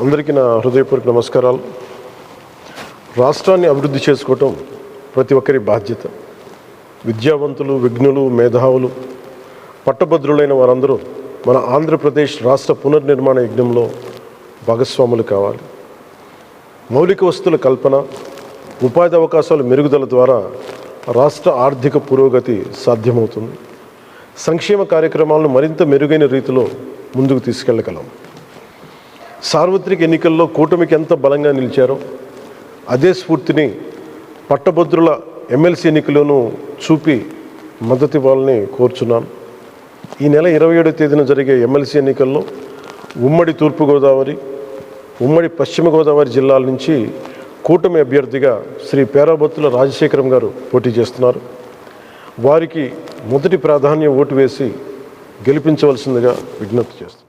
అందరికీ నా హృదయపూర్వక నమస్కారాలు. రాష్ట్రాన్ని అభివృద్ధి చేసుకోవటం ప్రతి ఒక్కరి బాధ్యత. విద్యావంతులు, విఘ్నులు, మేధావులు, పట్టభద్రులైన వారందరూ మన ఆంధ్రప్రదేశ్ రాష్ట్ర పునర్నిర్మాణ యజ్ఞంలో భాగస్వాములు కావాలి. మౌలిక వసతుల కల్పన, ఉపాధి అవకాశాల మెరుగుదల ద్వారా రాష్ట్ర ఆర్థిక పురోగతి సాధ్యమవుతుంది. సంక్షేమ కార్యక్రమాలను మరింత మెరుగైన రీతిలో ముందుకు తీసుకెళ్లగలం. సార్వత్రిక ఎన్నికల్లో కూటమికి ఎంత బలంగా నిలిచారో అదే స్ఫూర్తిని పట్టభద్రుల ఎమ్మెల్సీ ఎన్నికలోనూ చూపి మద్దతు ఇవ్వాలని కోరుచున్నాను. ఈ నెల 27వ తేదీన జరిగే ఎమ్మెల్సీ ఎన్నికల్లో ఉమ్మడి తూర్పుగోదావరి, ఉమ్మడి పశ్చిమ గోదావరి జిల్లాల నుంచి కూటమి అభ్యర్థిగా శ్రీ పేరాబత్తుల రాజశేఖరం గారు పోటీ చేస్తున్నారు. వారికి మొదటి ప్రాధాన్యం ఓటు వేసి గెలిపించవలసిందిగా విజ్ఞప్తి చేస్తున్నారు.